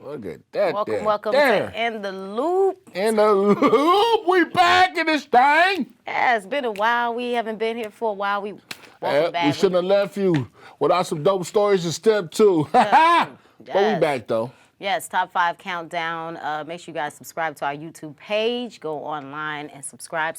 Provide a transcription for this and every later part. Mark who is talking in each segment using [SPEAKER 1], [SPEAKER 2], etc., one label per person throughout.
[SPEAKER 1] Look at that.
[SPEAKER 2] Welcome to In the Loop.
[SPEAKER 1] In the Loop. We back in this thing.
[SPEAKER 2] Yeah, it's been a while. We haven't been here for a while. Welcome back.
[SPEAKER 1] We shouldn't have left you without some dope stories in step 2. But we back though.
[SPEAKER 2] Yes, top 5 countdown. Make sure you guys subscribe to our YouTube page. Go online and subscribe.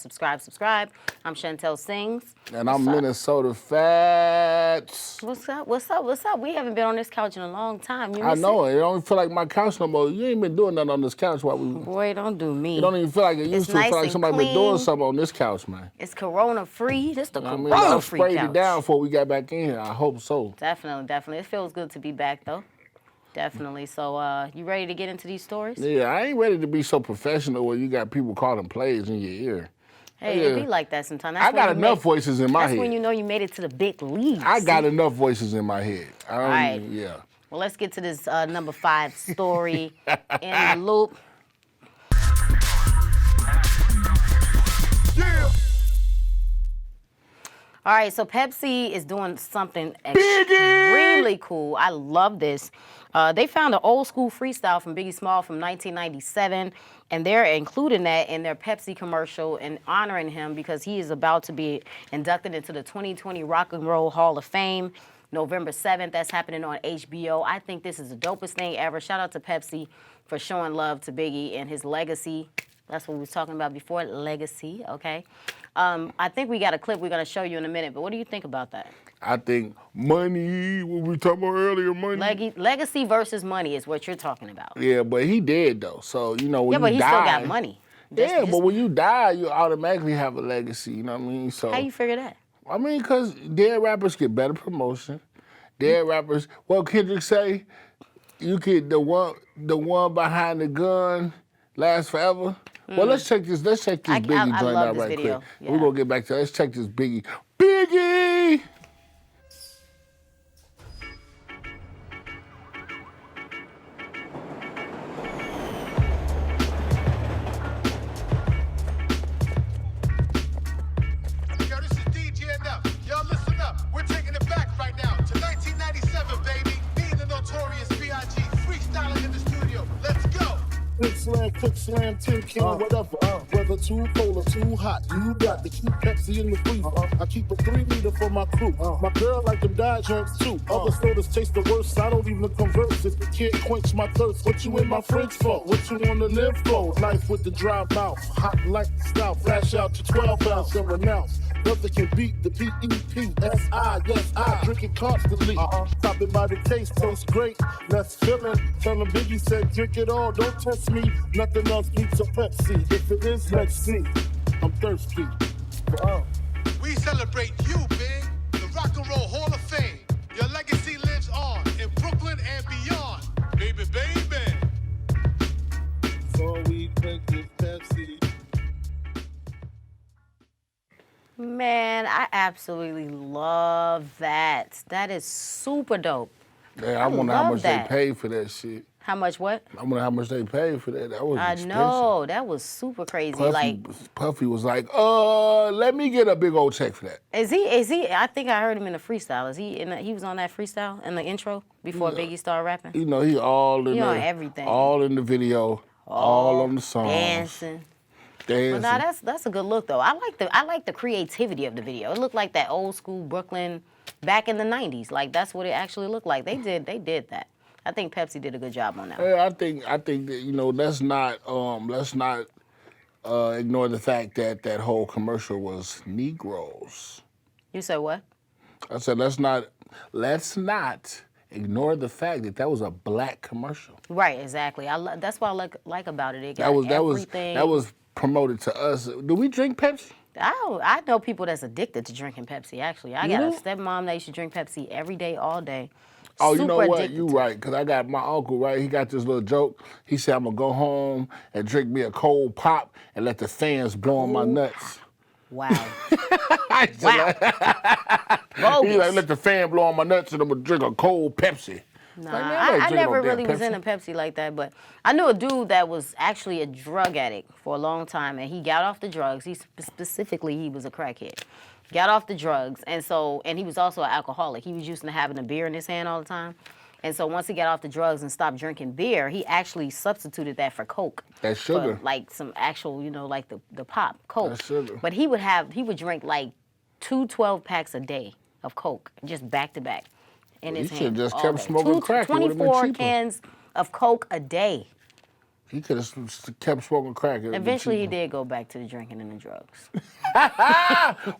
[SPEAKER 2] I'm Chantel Sings.
[SPEAKER 1] And I'm Minnesota Fats.
[SPEAKER 2] What's up? We haven't been on this couch in a long time.
[SPEAKER 1] I know it. It don't feel like my couch no more. You ain't been doing nothing on this couch while we.
[SPEAKER 2] Boy, don't do me.
[SPEAKER 1] It don't even feel like it used to.
[SPEAKER 2] Nice
[SPEAKER 1] Feel like somebody
[SPEAKER 2] clean.
[SPEAKER 1] been doing something on this couch, man.
[SPEAKER 2] It's corona free. This the corona
[SPEAKER 1] I
[SPEAKER 2] free
[SPEAKER 1] sprayed
[SPEAKER 2] couch.
[SPEAKER 1] it down before we got back in here. I hope so.
[SPEAKER 2] Definitely. It feels good to be back though. Definitely. So, you ready to get into these stories?
[SPEAKER 1] Yeah, I ain't ready to be so professional where you got people calling plays in your ear.
[SPEAKER 2] Hey, it be like that sometimes.
[SPEAKER 1] I got enough voices in my head.
[SPEAKER 2] That's when you know you made it to the big leagues.
[SPEAKER 1] I got enough voices in my head.
[SPEAKER 2] All right.
[SPEAKER 1] Yeah.
[SPEAKER 2] Well, let's get to this number 5 story in the loop.
[SPEAKER 1] Yeah.
[SPEAKER 2] All right, so Pepsi is doing something extremely cool. I love this. They found an old school freestyle from Biggie Small from 1997, and they're including that in their Pepsi commercial and honoring him because he is about to be inducted into the 2020 Rock and Roll Hall of Fame. November 7th, that's happening on HBO. I think this is the dopest thing ever. Shout out to Pepsi for showing love to Biggie and his legacy. That's what we was talking about before, legacy, okay? I think we got a clip we're going to show you in a minute, but what do you think about that?
[SPEAKER 1] I think money, what we talking about earlier, money.
[SPEAKER 2] Legacy versus money is what you're talking about.
[SPEAKER 1] Yeah, but he dead, though. So, you know, when
[SPEAKER 2] yeah, but
[SPEAKER 1] you
[SPEAKER 2] he
[SPEAKER 1] die,
[SPEAKER 2] still got money.
[SPEAKER 1] But when you die, you automatically have a legacy, you know what I mean? So
[SPEAKER 2] how you figure that?
[SPEAKER 1] I mean, because dead rappers get better promotion. Dead rappers, what Kendrick say, you could, the one behind the gun lasts forever. Well, let's check this Biggie joint out right quick. Yeah. We're going to get back to that. Let's check this Biggie. Biggie!
[SPEAKER 3] Yo, this is DJ Enough. Y'all listen up. We're taking it back right now to 1997, baby. Me and the notorious B.I.G. freestyling in the studio. Let's go.
[SPEAKER 4] Quick slam, tin can, whatever. Whether too cold or too hot, you got to keep Pepsi in the freezer. I keep a 3-liter for my crew. My girl like them diet drinks too. Other sodas taste the worst, I don't even converse. If you can't quench my thirst, what you in my fridge for? What you wanna live for? Life with the dry mouth, hot like the stout. Flash out to 12 ounce and renounce. Nothing can beat the P-E-P-S-I. Yes, I drink it constantly. Top it by the taste, tastes great. Let's fill it. Tell them Biggie said, drink it all, don't test me. Nothing else beats a Pepsi. If it is, let's see. I'm thirsty.
[SPEAKER 3] We celebrate you, Big. The Rock and Roll Hall of Fame. Your legacy lives on in Brooklyn and beyond. Baby, baby.
[SPEAKER 4] So we drink this Pepsi.
[SPEAKER 2] Man, I absolutely love that. That is super dope.
[SPEAKER 1] Yeah, I wonder how much they paid for that shit.
[SPEAKER 2] How much what?
[SPEAKER 1] I wonder how much they paid for that. That was expensive.
[SPEAKER 2] I know, that was super crazy.
[SPEAKER 1] Puffy was like, let me get a big old check for that.
[SPEAKER 2] Is he? I think I heard him in the freestyle. Is he? He was on that freestyle in the intro before Biggie started rapping.
[SPEAKER 1] You know, he all in
[SPEAKER 2] on everything.
[SPEAKER 1] All in the video, all on the songs.
[SPEAKER 2] Dancing.
[SPEAKER 1] Well,
[SPEAKER 2] now that's a good look though. I like the creativity of the video. It looked like that old school Brooklyn back in the '90s. Like that's what it actually looked like. They did that. I think Pepsi did a good job on that.
[SPEAKER 1] Yeah, I think that, you know, let's not ignore the fact that that whole commercial was Negroes.
[SPEAKER 2] You said what?
[SPEAKER 1] I said let's not ignore the fact that that was a black commercial.
[SPEAKER 2] Right, exactly. That's what I like about it. It got
[SPEAKER 1] everything. That was promoted to us. Do we drink Pepsi?
[SPEAKER 2] I know people that's addicted to drinking Pepsi. Actually, I got a stepmom that used to drink Pepsi every day, all day.
[SPEAKER 1] Oh, you know what? You right, because I got my uncle, right? He got this little joke. He said, I'm going to go home and drink me a cold pop and let the fans blow on my nuts.
[SPEAKER 2] Wow.
[SPEAKER 1] Wow. He like, let the fan blow on my nuts and I'm going to drink a cold Pepsi.
[SPEAKER 2] Nah, I never really was into Pepsi like that, but I knew a dude that was actually a drug addict for a long time, and he got off the drugs. He was a crackhead. Got off the drugs, and he was also an alcoholic. He was used to having a beer in his hand all the time. And so once he got off the drugs and stopped drinking beer, he actually substituted that for Coke.
[SPEAKER 1] That sugar.
[SPEAKER 2] For like some actual, like the pop, Coke.
[SPEAKER 1] That sugar.
[SPEAKER 2] But he would drink like 2 12-packs a day of Coke, just back to back. In his
[SPEAKER 1] He
[SPEAKER 2] hand.
[SPEAKER 1] should just
[SPEAKER 2] all
[SPEAKER 1] kept
[SPEAKER 2] day.
[SPEAKER 1] smoking crack. It would've been
[SPEAKER 2] 24
[SPEAKER 1] cheaper.
[SPEAKER 2] cans of Coke a day.
[SPEAKER 1] He could have kept smoking crack.
[SPEAKER 2] Eventually, he did go back to the drinking and the drugs.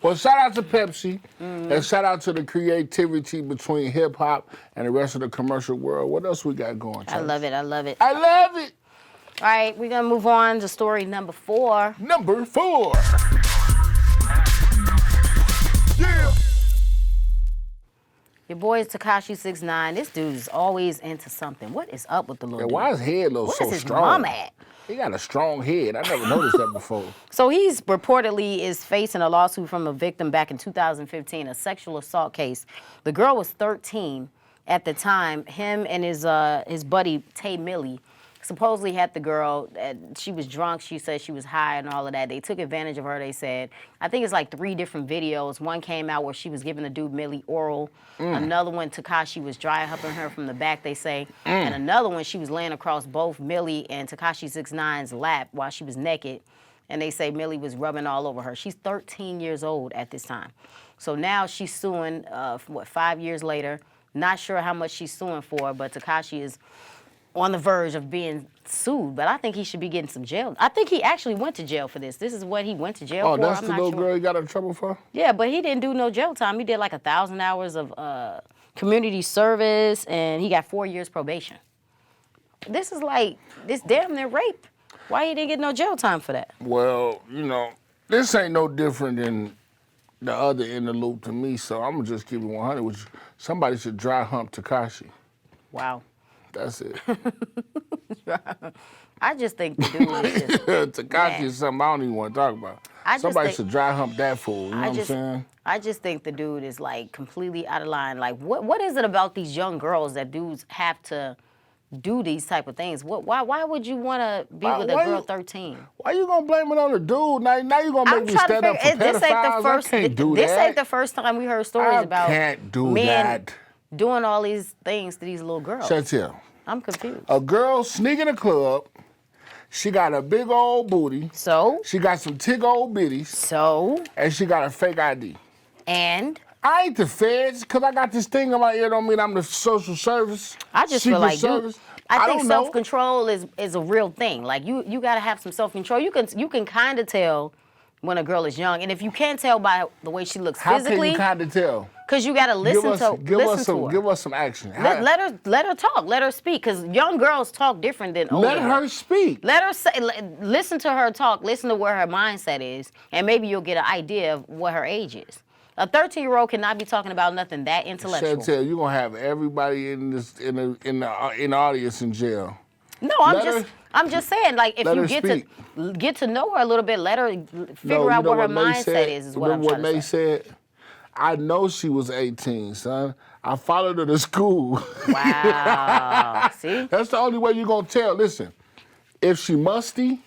[SPEAKER 1] Well, shout out to Pepsi, and shout out to the creativity between hip hop and the rest of the commercial world. What else we got going?
[SPEAKER 2] I love it. I love it.
[SPEAKER 1] I love it.
[SPEAKER 2] All right, we're gonna move on to story number 4.
[SPEAKER 1] Number 4.
[SPEAKER 3] Yeah.
[SPEAKER 2] Your boy is Tekashi 6ix9ine. This dude is always into something. What is up with the little
[SPEAKER 1] And
[SPEAKER 2] dude?
[SPEAKER 1] why his head looks so
[SPEAKER 2] Where's his
[SPEAKER 1] strong?
[SPEAKER 2] mom at?
[SPEAKER 1] He got a strong head. I never noticed that before.
[SPEAKER 2] So he's reportedly is facing a lawsuit from a victim back in 2015, a sexual assault case. The girl was 13 at the time. Him and his buddy Tay Millie supposedly had the girl. She was drunk. She said she was high and all of that. They took advantage of her. They said, I think it's like 3 different videos. One came out where she was giving the dude Millie oral. Another one, Tekashi was dry humping her from the back, they say. And another one, she was laying across both Millie and Tekashi 6ix9ine's lap while she was naked. And they say Millie was rubbing all over her. She's 13 years old at this time. So now she's suing, 5 years later. Not sure how much she's suing for, but Tekashi is on the verge of being sued, but I think he should be getting some jail. I think he actually went to jail for this. This is what he went to jail for.
[SPEAKER 1] Oh, that's
[SPEAKER 2] I'm
[SPEAKER 1] the
[SPEAKER 2] not
[SPEAKER 1] little
[SPEAKER 2] sure.
[SPEAKER 1] girl he got in trouble for?
[SPEAKER 2] Yeah, but he didn't do no jail time. He did like 1,000 hours of community service, and he got 4 years probation. This is like, this damn near rape. Why he didn't get no jail time for that?
[SPEAKER 1] Well, this ain't no different than the other in the loop to me, so I'm going to just keep it 100 with you. Somebody should dry hump Tekashi.
[SPEAKER 2] Wow.
[SPEAKER 1] That's it.
[SPEAKER 2] I just think the dude is just...
[SPEAKER 1] Tekashi is something I don't even want to talk about. Somebody should dry hump that fool, you know what I'm saying?
[SPEAKER 2] I just think the dude is like completely out of line. Like, what is it about these young girls that dudes have to do these type of things? Why would you want to be with a girl 13?
[SPEAKER 1] Why you gonna blame it on the dude? Now you gonna make me stand up for pedophiles? I can't do that.
[SPEAKER 2] This ain't the first time we heard stories about
[SPEAKER 1] can't do
[SPEAKER 2] men
[SPEAKER 1] that.
[SPEAKER 2] doing all these things to these little girls.
[SPEAKER 1] Chantel,
[SPEAKER 2] I'm confused.
[SPEAKER 1] a girl sneaking a club. She got a big old booty.
[SPEAKER 2] So?
[SPEAKER 1] She got some tig old bitties.
[SPEAKER 2] So?
[SPEAKER 1] And she got a fake ID.
[SPEAKER 2] And?
[SPEAKER 1] I ain't the feds, because I got this thing in my ear don't mean I'm the social service.
[SPEAKER 2] I just feel like,
[SPEAKER 1] service.
[SPEAKER 2] I think
[SPEAKER 1] don't know.
[SPEAKER 2] self-control is a real thing. Like, you got to have some self-control. You can kind of tell when a girl is young. And if you can't tell by the way she looks physically.
[SPEAKER 1] How can you kind of tell?
[SPEAKER 2] Because you got to listen to her.
[SPEAKER 1] Give us some action.
[SPEAKER 2] Let her talk. Let her speak. Because young girls talk different than older.
[SPEAKER 1] Let her speak.
[SPEAKER 2] Let her say. Listen to her talk. Listen to where her mindset is, and maybe you'll get an idea of what her age is. A 13-year-old cannot be talking about nothing that intellectual.
[SPEAKER 1] Chantel, you're gonna have everybody in the audience in jail.
[SPEAKER 2] No, I'm just saying, like, if you get to know her a little bit, let her figure out what her mindset is what I'm trying to say.
[SPEAKER 1] What May said? I know she was 18, son. I followed her to school.
[SPEAKER 2] Wow. See?
[SPEAKER 1] That's the only way you're gonna tell. Listen, if she musty,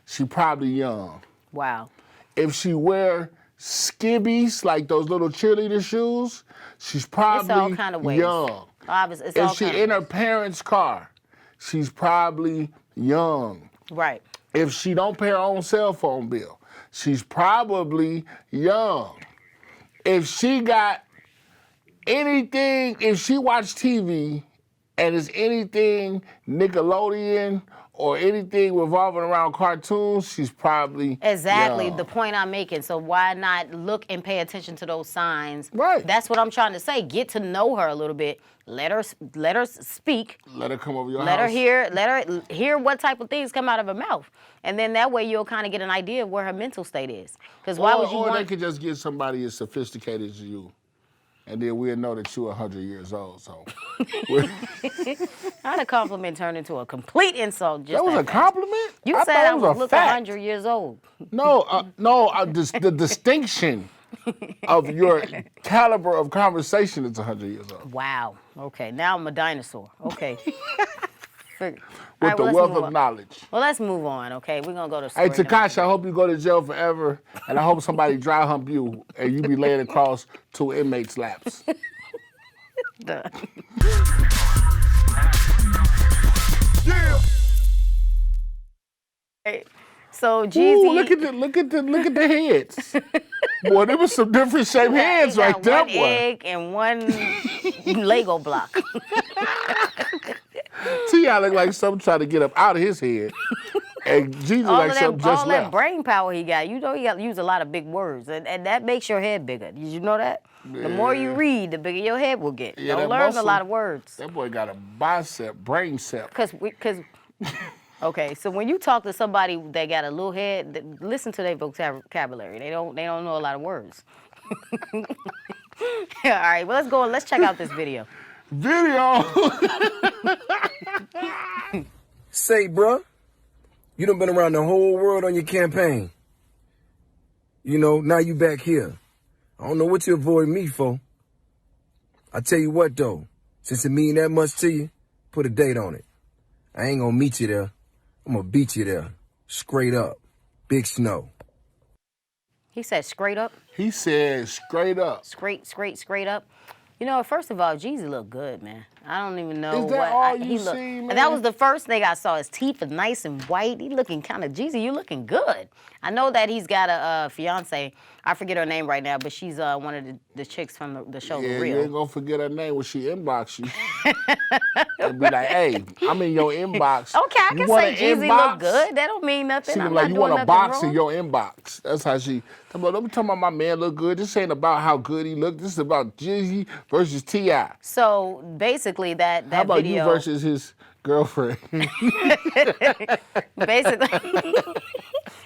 [SPEAKER 1] she probably young.
[SPEAKER 2] Wow.
[SPEAKER 1] If she wear skibbies, like those little cheerleader shoes, she's probably
[SPEAKER 2] It's all kind of ways.
[SPEAKER 1] young.
[SPEAKER 2] It's
[SPEAKER 1] if
[SPEAKER 2] all
[SPEAKER 1] she
[SPEAKER 2] kind
[SPEAKER 1] in
[SPEAKER 2] of
[SPEAKER 1] her
[SPEAKER 2] ways.
[SPEAKER 1] parents' car, she's probably young.
[SPEAKER 2] Right.
[SPEAKER 1] If she don't pay her own cell phone bill, she's probably young. If she got anything, if she watch TV and it's anything Nickelodeon or anything revolving around cartoons, she's probably
[SPEAKER 2] Exactly
[SPEAKER 1] young.
[SPEAKER 2] the point I'm making. So why not look and pay attention to those signs?
[SPEAKER 1] Right.
[SPEAKER 2] That's what I'm trying to say. Get to know her a little bit. Let her speak.
[SPEAKER 1] Let her come over your house.
[SPEAKER 2] Let her hear what type of things come out of her mouth. And then that way you'll kind of get an idea of where her mental state is. Because why would you
[SPEAKER 1] or
[SPEAKER 2] want...
[SPEAKER 1] they could just get somebody as sophisticated as you. And then we'll know that you're 100 years old, so.
[SPEAKER 2] How did a compliment turn into a complete insult just
[SPEAKER 1] That was a
[SPEAKER 2] fast?
[SPEAKER 1] compliment?
[SPEAKER 2] You
[SPEAKER 1] I
[SPEAKER 2] said
[SPEAKER 1] thought
[SPEAKER 2] I
[SPEAKER 1] it was
[SPEAKER 2] would
[SPEAKER 1] a
[SPEAKER 2] look
[SPEAKER 1] fact.
[SPEAKER 2] 100 years old.
[SPEAKER 1] The distinction of your caliber of conversation is 100 years old.
[SPEAKER 2] Wow. Okay, now I'm a dinosaur. Okay.
[SPEAKER 1] With the wealth of knowledge.
[SPEAKER 2] Well, let's move on, okay? We're going to go to
[SPEAKER 1] Hey,
[SPEAKER 2] story
[SPEAKER 1] Tekashi, I hope you go to jail forever, and I hope somebody dry hump you, and you be laying across 2 inmates' laps.
[SPEAKER 2] number. So Jeezy.
[SPEAKER 1] Ooh, look at the heads. Boy, there was some different shaped heads
[SPEAKER 2] he got
[SPEAKER 1] right there,
[SPEAKER 2] one
[SPEAKER 1] boy.
[SPEAKER 2] egg and one Lego block.
[SPEAKER 1] T.I. look like something trying to get up out of his head. And Jeezy like something just
[SPEAKER 2] all
[SPEAKER 1] left.
[SPEAKER 2] that brain power he got, you know he got to use a lot of big words, and that makes your head bigger. Did you know that? The more you read, the bigger your head will get.
[SPEAKER 1] Yeah,
[SPEAKER 2] Don't
[SPEAKER 1] that
[SPEAKER 2] learn
[SPEAKER 1] muscle,
[SPEAKER 2] a lot of words.
[SPEAKER 1] That boy got a brain cep.
[SPEAKER 2] Okay, so when you talk to somebody that got a little head, listen to their vocabulary. They don't know a lot of words. All right, well, let's go and let's check out this video.
[SPEAKER 5] Say, bruh, you done been around the whole world on your campaign. You know, now you back here. I don't know what you avoid me for. I tell you what, though, since it mean that much to you, put a date on it. I ain't gonna meet you there. I'm gonna beat you there. Straight up. Big snow.
[SPEAKER 2] He said straight up.
[SPEAKER 1] He said straight up.
[SPEAKER 2] Straight up. You know, first of all, Jeezy look good, man. I don't even know
[SPEAKER 1] Is that
[SPEAKER 2] what
[SPEAKER 1] all
[SPEAKER 2] he
[SPEAKER 1] you
[SPEAKER 2] look.
[SPEAKER 1] see, man?
[SPEAKER 2] And that was the first thing I saw. His teeth are nice and white. He looking kind of Jeezy. You looking good. I know that he's got a fiance. I forget her name right now, but she's one of the chicks from the show
[SPEAKER 1] Yeah,
[SPEAKER 2] The Real.
[SPEAKER 1] you ain't gonna forget her name when she inbox you. And be like, hey, I'm in your inbox.
[SPEAKER 2] Okay, I can say Jeezy look good. That don't mean nothing.
[SPEAKER 1] She
[SPEAKER 2] I'm
[SPEAKER 1] look
[SPEAKER 2] not
[SPEAKER 1] like you
[SPEAKER 2] doing
[SPEAKER 1] want a
[SPEAKER 2] nothing
[SPEAKER 1] box
[SPEAKER 2] wrong.
[SPEAKER 1] in your inbox. That's how she. Don't be talking about my man look good. This ain't about how good he look. This is about Jeezy versus T.I.
[SPEAKER 2] So basically, that
[SPEAKER 1] How about
[SPEAKER 2] video.
[SPEAKER 1] you versus his girlfriend?
[SPEAKER 2] Basically,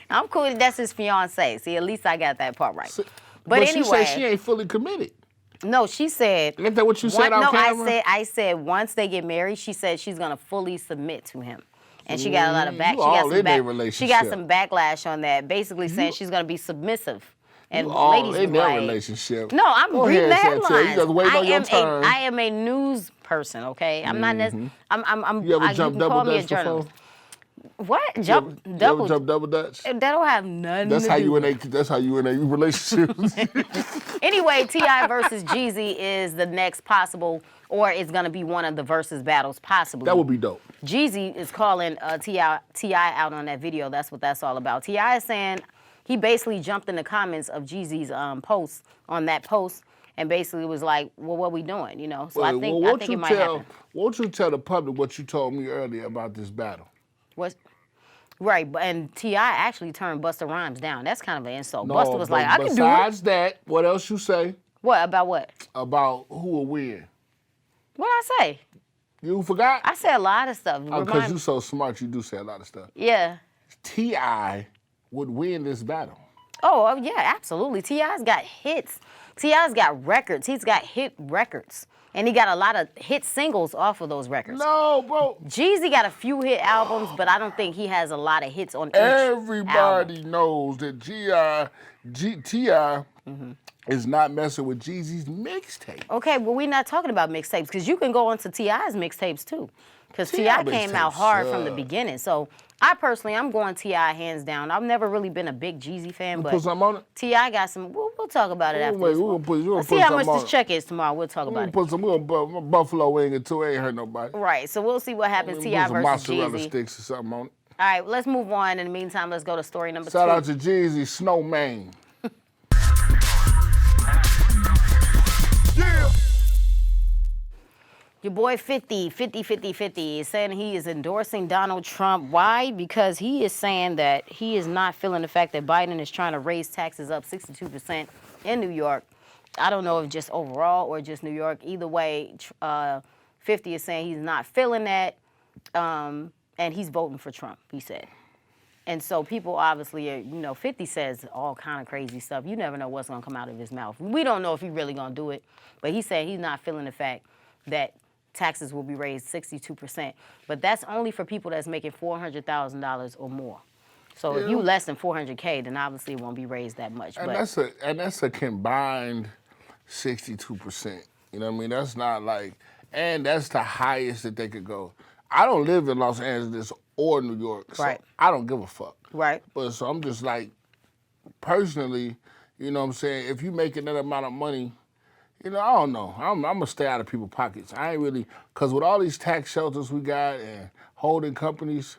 [SPEAKER 2] I'm cool. That's his fiance. See, at least I got that part right. But
[SPEAKER 1] she
[SPEAKER 2] anyway,
[SPEAKER 1] said she ain't fully committed.
[SPEAKER 2] no, she said.
[SPEAKER 1] Isn't that what you said on camera?
[SPEAKER 2] I said once they get married, she said she's gonna fully submit to him, and she got a lot of back.
[SPEAKER 1] You all in their
[SPEAKER 2] She got
[SPEAKER 1] relationship.
[SPEAKER 2] some backlash on that, basically saying she's gonna be submissive. And
[SPEAKER 1] You all
[SPEAKER 2] ladies
[SPEAKER 1] in
[SPEAKER 2] was
[SPEAKER 1] their
[SPEAKER 2] like,
[SPEAKER 1] relationship.
[SPEAKER 2] No, I'm
[SPEAKER 1] Go
[SPEAKER 2] reading the
[SPEAKER 1] ahead, Chantel. You
[SPEAKER 2] headlines.
[SPEAKER 1] just waiting on your turn.
[SPEAKER 2] I am a news person. Okay, I'm not. I'm.
[SPEAKER 1] You ever
[SPEAKER 2] you
[SPEAKER 1] jumped
[SPEAKER 2] can call
[SPEAKER 1] double
[SPEAKER 2] me a
[SPEAKER 1] dutch before?
[SPEAKER 2] journalist. What?
[SPEAKER 1] You
[SPEAKER 2] Jump
[SPEAKER 1] ever
[SPEAKER 2] double?
[SPEAKER 1] jumped double dutch?
[SPEAKER 2] That don't have nothing
[SPEAKER 1] That's
[SPEAKER 2] to
[SPEAKER 1] how
[SPEAKER 2] do
[SPEAKER 1] you
[SPEAKER 2] with
[SPEAKER 1] in a. That's how you in a relationship.
[SPEAKER 2] Anyway, T.I. versus Jeezy is the next possible, or it's going to be one of the versus battles possibly.
[SPEAKER 1] That would be dope.
[SPEAKER 2] Jeezy is calling T.I. out on that video. That's what that's all about. T.I. is saying he basically jumped in the comments of Jeezy's post on that post and basically was like, well, what we doing, you know? So I think it might happen.
[SPEAKER 1] Won't you tell the public what you told me earlier about this battle?
[SPEAKER 2] What? Right, and T.I. actually turned Busta Rhymes down. That's kind of an insult.
[SPEAKER 1] No,
[SPEAKER 2] Busta was like, I can do it.
[SPEAKER 1] Besides that, what else you say
[SPEAKER 2] What, about what?
[SPEAKER 1] about who will win?
[SPEAKER 2] What'd I say?
[SPEAKER 1] You forgot?
[SPEAKER 2] I said a lot of stuff.
[SPEAKER 1] Because you so smart, you do say a lot of stuff.
[SPEAKER 2] Yeah.
[SPEAKER 1] T.I. would win this battle.
[SPEAKER 2] Oh, yeah, absolutely. T.I.'s got hits. T.I.'s got records. He's got hit records. And he got a lot of hit singles off of those records.
[SPEAKER 1] No, bro.
[SPEAKER 2] Jeezy got a few hit albums, but I don't think he has a lot of hits on each
[SPEAKER 1] Everybody
[SPEAKER 2] album.
[SPEAKER 1] knows that T.I. is not messing with Jeezy's mixtape.
[SPEAKER 2] Okay, well, we're not talking about mixtapes, because you can go onto T.I.'s mixtapes, too. Because T.I. came out hard from the beginning. So I'm going T.I. hands down. I've never really been a big Jeezy fan, but
[SPEAKER 1] Put something on it?
[SPEAKER 2] T.I. got some. We'll talk about it after this.
[SPEAKER 1] We're gonna
[SPEAKER 2] Let's see how much this check is tomorrow. We'll talk about it.
[SPEAKER 1] We're gonna put buffalo wing into it. Ain't hurt nobody.
[SPEAKER 2] Right, so we'll see what happens. T.I.
[SPEAKER 1] Put some
[SPEAKER 2] versus
[SPEAKER 1] mozzarella
[SPEAKER 2] Jeezy.
[SPEAKER 1] sticks or something on it.
[SPEAKER 2] All right, let's move on. In the meantime, let's go to story number 2.
[SPEAKER 1] Shout out to Jeezy, Snowman.
[SPEAKER 3] Yeah.
[SPEAKER 2] Your boy 50 is saying he is endorsing Donald Trump. Why? Because he is saying that he is not feeling the fact that Biden is trying to raise taxes up 62% in New York. I don't know if just overall or just New York. Either way, 50 is saying he's not feeling that, and he's voting for Trump, he said. And so people obviously, 50 says all kind of crazy stuff. You never know what's going to come out of his mouth. We don't know if he's really going to do it, but he said he's not feeling the fact that taxes will be raised 62%. But that's only for people that's making $400,000 or more. So if you less than 400K, then obviously it won't be raised that much.
[SPEAKER 1] And that's a combined 62%. You know what I mean? That's not like, and that's the highest that they could go. I don't live in Los Angeles or New York, so
[SPEAKER 2] Right.
[SPEAKER 1] I don't give a fuck.
[SPEAKER 2] Right.
[SPEAKER 1] But so I'm just like, personally, you know what I'm saying? If you making that amount of money, I don't know. I'm gonna stay out of people's pockets. I ain't really, cause with all these tax shelters we got and holding companies,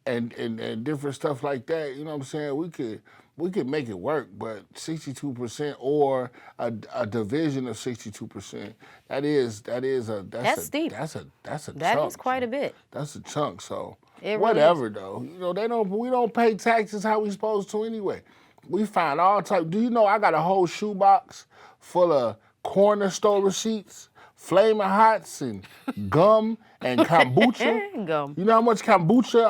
[SPEAKER 1] and different stuff like that. You know what I'm saying? We could make it work, but 62% or a division of 62%. That's
[SPEAKER 2] steep.
[SPEAKER 1] That's a
[SPEAKER 2] That
[SPEAKER 1] chunk.
[SPEAKER 2] is quite a bit.
[SPEAKER 1] That's a chunk. So
[SPEAKER 2] It really
[SPEAKER 1] whatever though. You know we don't pay taxes how we supposed to anyway. We find all types. Do you know I got a whole shoebox full of corner store receipts, Flaming Hots, and gum and kombucha.
[SPEAKER 2] Gum.
[SPEAKER 1] You know how much kombucha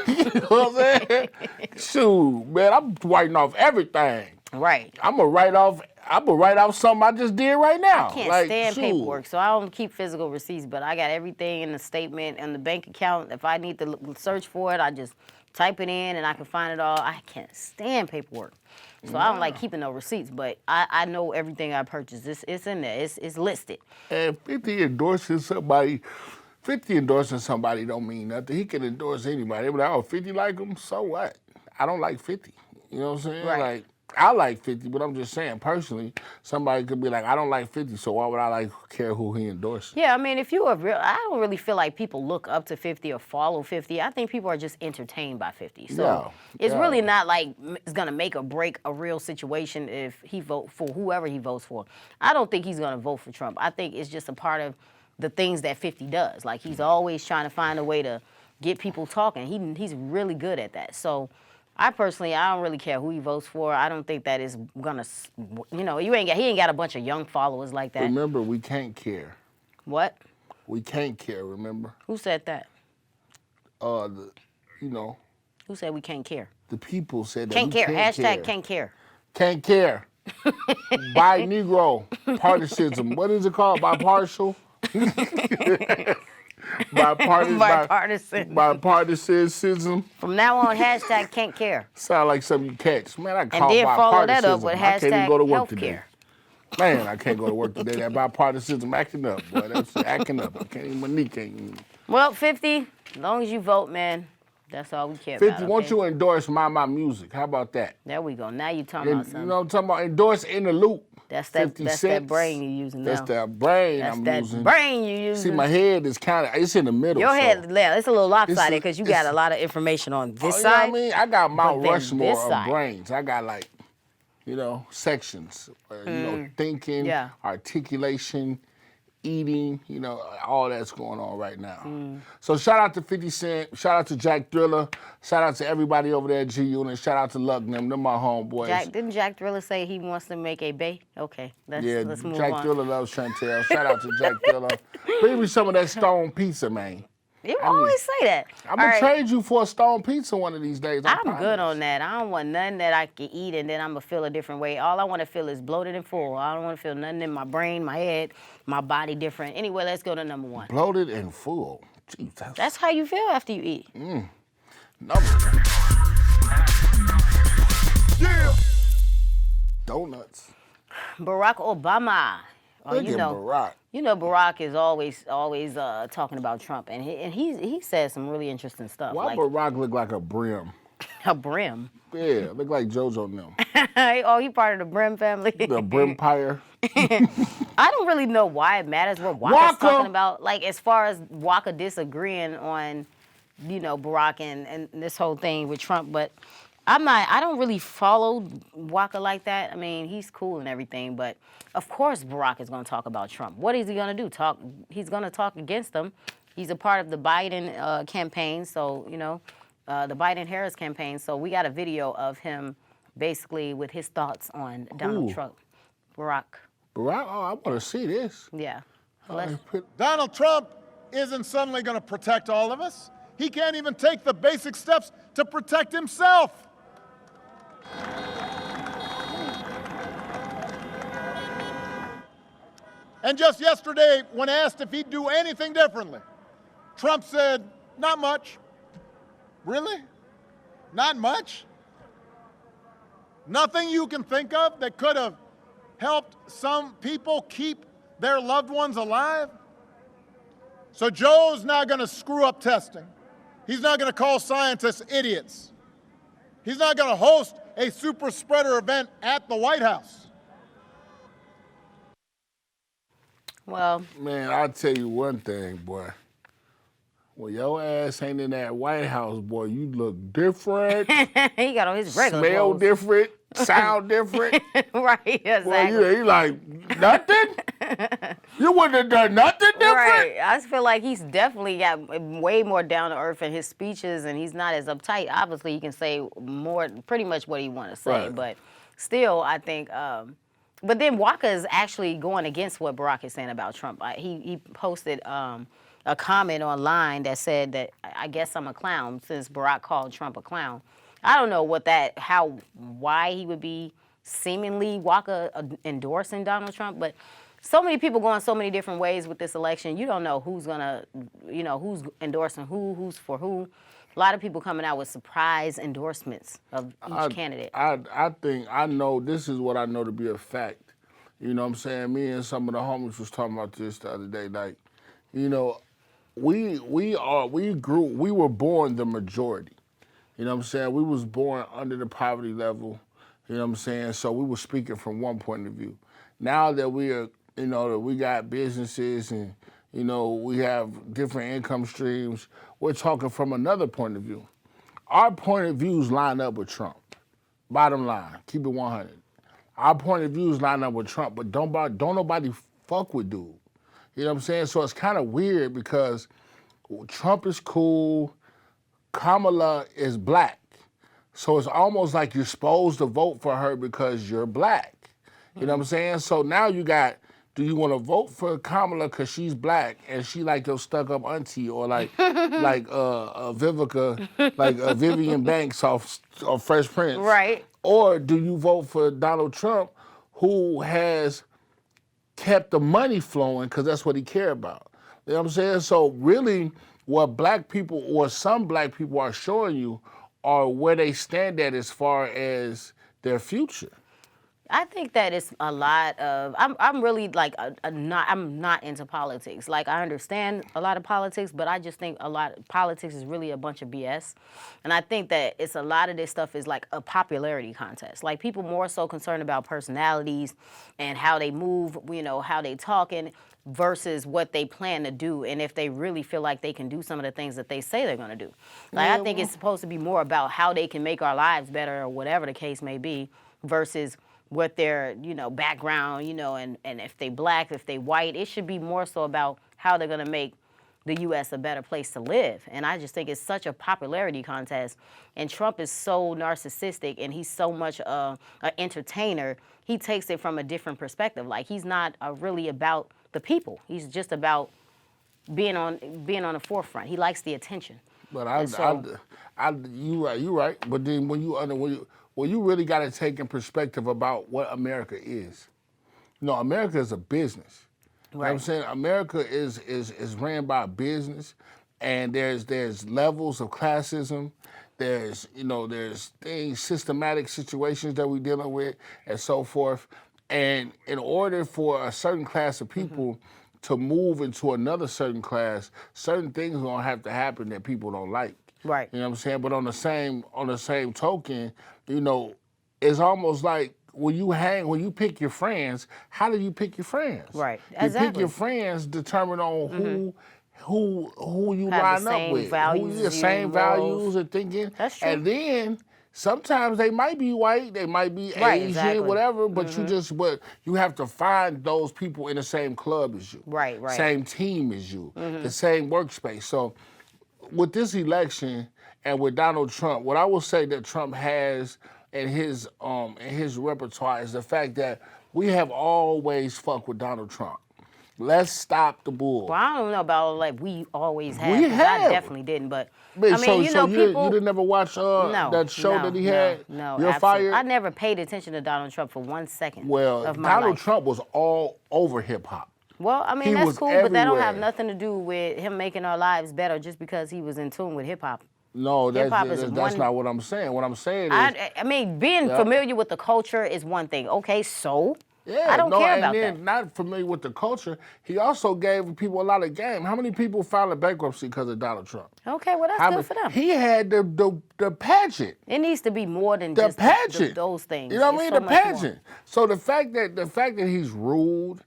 [SPEAKER 1] you know what I'm saying? Shoot, man, I'm writing off everything.
[SPEAKER 2] Right.
[SPEAKER 1] I'm gonna write off something I just did right now.
[SPEAKER 2] I can't
[SPEAKER 1] Like,
[SPEAKER 2] stand
[SPEAKER 1] shoot.
[SPEAKER 2] paperwork, so I don't keep physical receipts, but I got everything in the statement and the bank account. If I need to search for it, I just type it in and I can find it all. I can't stand paperwork. So I don't like keeping no receipts, but I know everything I purchased. It's in there. It's listed.
[SPEAKER 1] And 50 endorsing somebody don't mean nothing. He can endorse anybody. They be like, oh, 50 like him? So what? I don't like 50. You know what I'm saying?
[SPEAKER 2] Right.
[SPEAKER 1] Like, I like 50, but I'm just saying, personally, somebody could be like, I don't like 50, so why would I care who he endorses?
[SPEAKER 2] Yeah, I mean, if you are real, I don't really feel like people look up to 50 or follow 50. I think people are just entertained by 50. So it's really not like it's gonna make or break a real situation if he vote for whoever he votes for. I don't think he's gonna vote for Trump. I think it's just a part of the things that 50 does. Like he's always trying to find a way to get people talking. He's really good at that. So I don't really care who he votes for. I don't think that is gonna, he ain't got a bunch of young followers like that.
[SPEAKER 1] Remember, we can't care.
[SPEAKER 2] What?
[SPEAKER 1] We can't care, remember?
[SPEAKER 2] Who said that?
[SPEAKER 1] Who
[SPEAKER 2] said we can't care?
[SPEAKER 1] The people said that
[SPEAKER 2] Can't
[SPEAKER 1] we
[SPEAKER 2] care.
[SPEAKER 1] can't
[SPEAKER 2] Hashtag
[SPEAKER 1] care.
[SPEAKER 2] can't care.
[SPEAKER 1] Can't care. By Negro. Partisanship. What is it called? Bipartial?
[SPEAKER 2] Bipartisan.
[SPEAKER 1] Bipartisanship.
[SPEAKER 2] From now on, hashtag can't care.
[SPEAKER 1] Sound like something you catch. Man, I
[SPEAKER 2] And
[SPEAKER 1] call
[SPEAKER 2] then follow that up
[SPEAKER 1] bipartisanship.
[SPEAKER 2] with
[SPEAKER 1] I can't even
[SPEAKER 2] hashtag
[SPEAKER 1] go to work today.
[SPEAKER 2] healthcare.
[SPEAKER 1] Man, I can't go to work today. That bipartisanship acting up, boy. That's acting up. I can't even, my knee can't even.
[SPEAKER 2] Well, 50, as long as you vote, man, that's all we care
[SPEAKER 1] 50,
[SPEAKER 2] about. 50,
[SPEAKER 1] won't you endorse My Music? How about that?
[SPEAKER 2] There we go. Now you talking about
[SPEAKER 1] You
[SPEAKER 2] something.
[SPEAKER 1] know what I'm talking about? Endorse In the Loop.
[SPEAKER 2] That's
[SPEAKER 1] 50
[SPEAKER 2] that
[SPEAKER 1] cents.
[SPEAKER 2] brain you're using now.
[SPEAKER 1] That's that brain
[SPEAKER 2] That's
[SPEAKER 1] I'm
[SPEAKER 2] that
[SPEAKER 1] using.
[SPEAKER 2] brain you're using.
[SPEAKER 1] See, my head is it's in the middle.
[SPEAKER 2] Your
[SPEAKER 1] so.
[SPEAKER 2] head, yeah, it's a little lopsided
[SPEAKER 1] It's-
[SPEAKER 2] because you got
[SPEAKER 1] it's-
[SPEAKER 2] a lot of information on this
[SPEAKER 1] You know what
[SPEAKER 2] side.
[SPEAKER 1] I mean? I got Mount
[SPEAKER 2] but then
[SPEAKER 1] Rushmore
[SPEAKER 2] this
[SPEAKER 1] of
[SPEAKER 2] side.
[SPEAKER 1] brains. I got sections. Thinking,
[SPEAKER 2] Yeah.
[SPEAKER 1] articulation, eating, all that's going on right now. So shout out to 50 Cent, shout out to Jack Thriller, shout out to everybody over there at G Unit, shout out to Luck them my homeboys.
[SPEAKER 2] Didn't Jack Thriller say he wants to make a bay? Okay, let's move
[SPEAKER 1] Jack
[SPEAKER 2] on.
[SPEAKER 1] Thriller loves Chantel. Shout out to Jack Thriller. Bring me some of that stone pizza, man.
[SPEAKER 2] You always say that.
[SPEAKER 1] I'm going to trade you for a stone pizza one of these days. I
[SPEAKER 2] I'm good
[SPEAKER 1] promise.
[SPEAKER 2] on that. I don't want nothing that I can eat and then I'm going to feel a different way. All I want to feel is bloated and full. I don't want to feel nothing in my brain, my head, my body different. Anyway, let's go to number one.
[SPEAKER 1] Bloated and full. Jeez,
[SPEAKER 2] That's how you feel after you eat.
[SPEAKER 1] Number
[SPEAKER 3] Yeah.
[SPEAKER 1] donuts.
[SPEAKER 2] Barack Obama.
[SPEAKER 1] Look at Barack.
[SPEAKER 2] You know Barack is always talking about Trump, and he says some really interesting stuff.
[SPEAKER 1] Why
[SPEAKER 2] like
[SPEAKER 1] Barack look like a brim?
[SPEAKER 2] a brim.
[SPEAKER 1] Yeah, look like JoJo and them.
[SPEAKER 2] Oh, he part of the Brim family.
[SPEAKER 1] The Brimpire.
[SPEAKER 2] I don't really know why it matters what Waka's
[SPEAKER 1] Waka.
[SPEAKER 2] talking about. Like as far as Waka disagreeing on, Barack and this whole thing with Trump, but I don't really follow Waka like that. I mean, he's cool and everything, but of course Barack is going to talk about Trump. What is he going to do? He's going to talk against him. He's a part of the Biden campaign, so, the Biden-Harris campaign. So we got a video of him basically with his thoughts on Donald
[SPEAKER 1] Ooh.
[SPEAKER 2] Trump. Barack.
[SPEAKER 1] Barack, I want to see this.
[SPEAKER 2] Yeah.
[SPEAKER 3] Donald Trump isn't suddenly going to protect all of us. He can't even take the basic steps to protect himself. And just yesterday, when asked if he'd do anything differently, Trump said, not much. Really? Not much? Nothing you can think of that could have helped some people keep their loved ones alive? So Joe's not going to screw up testing. He's not going to call scientists idiots. He's not going to host a super spreader event at the White House.
[SPEAKER 2] Well,
[SPEAKER 1] Man, I'll tell you one thing, boy. Well, your ass ain't in that White House, boy. You look different,
[SPEAKER 2] He got on his regular
[SPEAKER 1] smell
[SPEAKER 2] clothes.
[SPEAKER 1] different, sound different.
[SPEAKER 2] Right,
[SPEAKER 1] Boy,
[SPEAKER 2] exactly.
[SPEAKER 1] you like, nothing? You wouldn't have done nothing different?
[SPEAKER 2] Right. I just feel like he's definitely got way more down to earth in his speeches, and he's not as uptight. Obviously, he can say more, pretty much what he want to say,
[SPEAKER 1] Right.
[SPEAKER 2] but still, I think. But then Waka is actually going against what Barack is saying about Trump. He posted a comment online that said that I guess I'm a clown since Barack called Trump a clown. I don't know why he would be seemingly Waka endorsing Donald Trump, but so many people going so many different ways with this election. You don't know who's gonna, who's endorsing who's for who. A lot of people coming out with surprise endorsements of each candidate.
[SPEAKER 1] I think I know this is what I know to be a fact. You know what I'm saying? Me and some of the homies was talking about this the other day. Like, we were born the majority. You know what I'm saying? We was born under the poverty level. You know what I'm saying? So we were speaking from one point of view. Now that we are, that we got businesses and, we have different income streams, we're talking from another point of view. Our point of views line up with Trump. Bottom line, keep it 100. Our point of views line up with Trump, but don't nobody fuck with dude. You know what I'm saying? So it's kind of weird because Trump is cool, Kamala is black. So it's almost like you're supposed to vote for her because you're black. You know what I'm saying? So now you got, do you want to vote for Kamala because she's black and she like your stuck-up auntie, or like Vivica, like Vivian Banks off Fresh Prince?
[SPEAKER 2] Right.
[SPEAKER 1] Or do you vote for Donald Trump, who has kept the money flowing because that's what he cared about? You know what I'm saying? So really, what black people or some black people are showing you are where they stand at as far as their future.
[SPEAKER 2] I think that it's a lot of. I'm really like I'm not into politics. Like, I understand a lot of politics, but I just think a lot of politics is really a bunch of BS. And I think that it's a lot of this stuff is like a popularity contest. Like, people more so concerned about personalities and how they move, how they talking, versus what they plan to do, and if they really feel like they can do some of the things that they say they're going to do. Like, I think it's supposed to be more about how they can make our lives better, or whatever the case may be, versus what their, background, and if they black, if they white. It should be more so about how they're going to make the U.S. a better place to live. And I just think it's such a popularity contest. And Trump is so narcissistic, and he's so much an entertainer. He takes it from a different perspective. Like, he's not really about the people. He's just about being on the forefront. He likes the attention.
[SPEAKER 1] But you right. But then when you really got to take in perspective about what America is. America is a business. You know what I'm saying? America is ran by a business, and there's levels of classism. There's systematic situations that we're dealing with, and so forth. And in order for a certain class of people to move into another certain class, certain things are gonna have to happen that people don't like.
[SPEAKER 2] Right.
[SPEAKER 1] You know what I'm saying? But on the same token, it's almost like when you pick your friends, how do you pick your friends?
[SPEAKER 2] Right.
[SPEAKER 1] You
[SPEAKER 2] Exactly.
[SPEAKER 1] pick your friends determined on who you
[SPEAKER 2] Have the
[SPEAKER 1] line up
[SPEAKER 2] same
[SPEAKER 1] with.
[SPEAKER 2] values
[SPEAKER 1] The
[SPEAKER 2] as you,
[SPEAKER 1] same
[SPEAKER 2] morals.
[SPEAKER 1] values and thinking.
[SPEAKER 2] That's true.
[SPEAKER 1] And then sometimes they might be white, they might be
[SPEAKER 2] Right,
[SPEAKER 1] Asian,
[SPEAKER 2] exactly.
[SPEAKER 1] whatever, but you have to find those people in the same club as you.
[SPEAKER 2] Right.
[SPEAKER 1] Same team as you, the same workspace. So with this election and with Donald Trump, what I will say that Trump has in his repertoire is the fact that we have always fucked with Donald Trump. Let's stop the bull.
[SPEAKER 2] Well, I don't know about like we always have.
[SPEAKER 1] We
[SPEAKER 2] 'cause
[SPEAKER 1] have.
[SPEAKER 2] I definitely didn't, but
[SPEAKER 1] Man,
[SPEAKER 2] I mean,
[SPEAKER 1] so you
[SPEAKER 2] people.
[SPEAKER 1] didn't never watch that show that he had?
[SPEAKER 2] No,
[SPEAKER 1] You're
[SPEAKER 2] absolutely.
[SPEAKER 1] Fired?
[SPEAKER 2] I never paid attention to Donald Trump for 1 second
[SPEAKER 1] Well,
[SPEAKER 2] of my
[SPEAKER 1] Donald
[SPEAKER 2] life.
[SPEAKER 1] Trump was all over hip hop.
[SPEAKER 2] Well, I mean,
[SPEAKER 1] He
[SPEAKER 2] that's
[SPEAKER 1] was
[SPEAKER 2] cool, but that don't have
[SPEAKER 1] everywhere.
[SPEAKER 2] nothing to do with him making our lives better just because he was in tune with hip hop.
[SPEAKER 1] No,
[SPEAKER 2] Hip-hop is
[SPEAKER 1] that's
[SPEAKER 2] one-
[SPEAKER 1] not what I'm saying. What I'm saying is,
[SPEAKER 2] I mean, being familiar with the culture is one thing. Okay, so
[SPEAKER 1] yeah,
[SPEAKER 2] I don't care about
[SPEAKER 1] and then
[SPEAKER 2] that.
[SPEAKER 1] not familiar with the culture. He also gave people a lot of game. How many people filed a bankruptcy because of Donald Trump?
[SPEAKER 2] Okay, well, that's good for them.
[SPEAKER 1] He had the pageant.
[SPEAKER 2] It needs to be more than
[SPEAKER 1] The
[SPEAKER 2] just
[SPEAKER 1] pageant.
[SPEAKER 2] those things.
[SPEAKER 1] You know what I
[SPEAKER 2] It's
[SPEAKER 1] mean?
[SPEAKER 2] so
[SPEAKER 1] The
[SPEAKER 2] much more.
[SPEAKER 1] pageant. So the fact that he's ruled,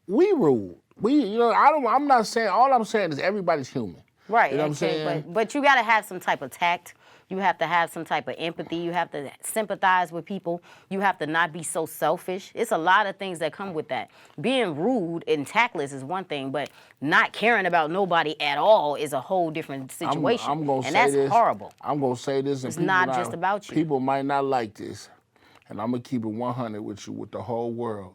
[SPEAKER 1] we ruled. I'm not saying, all I'm saying is everybody's human.
[SPEAKER 2] Right.
[SPEAKER 1] You know what I'm saying?
[SPEAKER 2] But you got to have some type of tact. You have to have some type of empathy. You have to sympathize with people. You have to not be so selfish. It's a lot of things that come with that. Being rude and tactless is one thing, but not caring about nobody at all is a whole different situation.
[SPEAKER 1] I'm gonna say
[SPEAKER 2] and that's
[SPEAKER 1] this.
[SPEAKER 2] horrible.
[SPEAKER 1] I'm gonna say this, and
[SPEAKER 2] It's
[SPEAKER 1] people
[SPEAKER 2] not just about you.
[SPEAKER 1] People might not like this, and I'm gonna keep it 100 with you, with the whole world.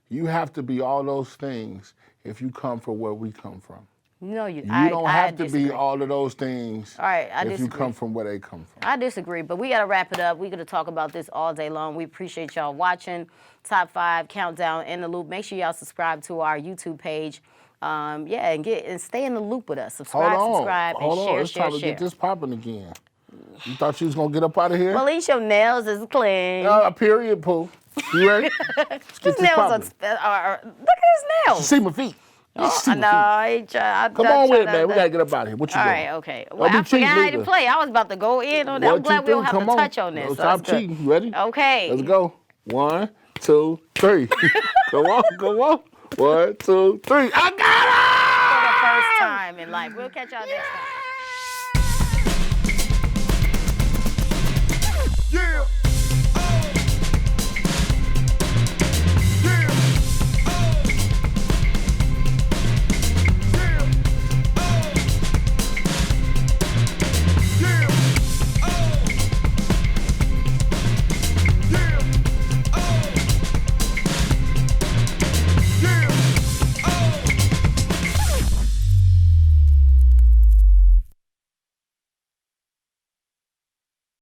[SPEAKER 1] You have to be all those things if you come from where we come from.
[SPEAKER 2] No,
[SPEAKER 1] You don't have to
[SPEAKER 2] disagree.
[SPEAKER 1] be all of those things
[SPEAKER 2] All right, I
[SPEAKER 1] if you
[SPEAKER 2] disagree.
[SPEAKER 1] come from where they come from.
[SPEAKER 2] I disagree, but we got to wrap it up. We're going to talk about this all day long. We appreciate y'all watching. Top 5 Countdown in the Loop. Make sure y'all subscribe to our YouTube page. And stay in the loop with us. Subscribe, and share,
[SPEAKER 1] It's time to
[SPEAKER 2] share.
[SPEAKER 1] get this popping again. You thought you was gonna get up out of here?
[SPEAKER 2] Well, at least your nails is clean.
[SPEAKER 1] Period, Pooh. You ready? Let's get
[SPEAKER 2] His
[SPEAKER 1] this
[SPEAKER 2] nails
[SPEAKER 1] popping.
[SPEAKER 2] are look at his nails.
[SPEAKER 1] See my feet.
[SPEAKER 2] No, I ain't trying.
[SPEAKER 1] Come on with it, man. We gotta get up out of here. What you
[SPEAKER 2] All
[SPEAKER 1] doing?
[SPEAKER 2] right, okay.
[SPEAKER 1] Don't
[SPEAKER 2] Well,
[SPEAKER 1] be
[SPEAKER 2] I forgot how
[SPEAKER 1] cheating
[SPEAKER 2] to play. I was about to go in on that. I'm
[SPEAKER 1] What
[SPEAKER 2] glad
[SPEAKER 1] you
[SPEAKER 2] we don't
[SPEAKER 1] think?
[SPEAKER 2] have
[SPEAKER 1] Come
[SPEAKER 2] to
[SPEAKER 1] on.
[SPEAKER 2] touch on this.
[SPEAKER 1] No,
[SPEAKER 2] so
[SPEAKER 1] stop
[SPEAKER 2] that's good.
[SPEAKER 1] cheating. You ready?
[SPEAKER 2] Okay.
[SPEAKER 1] Let's go. 1, 2, 3. Come on, come on. 1, 2, 3. I got it!
[SPEAKER 2] For the first time in life. We'll catch y'all next time.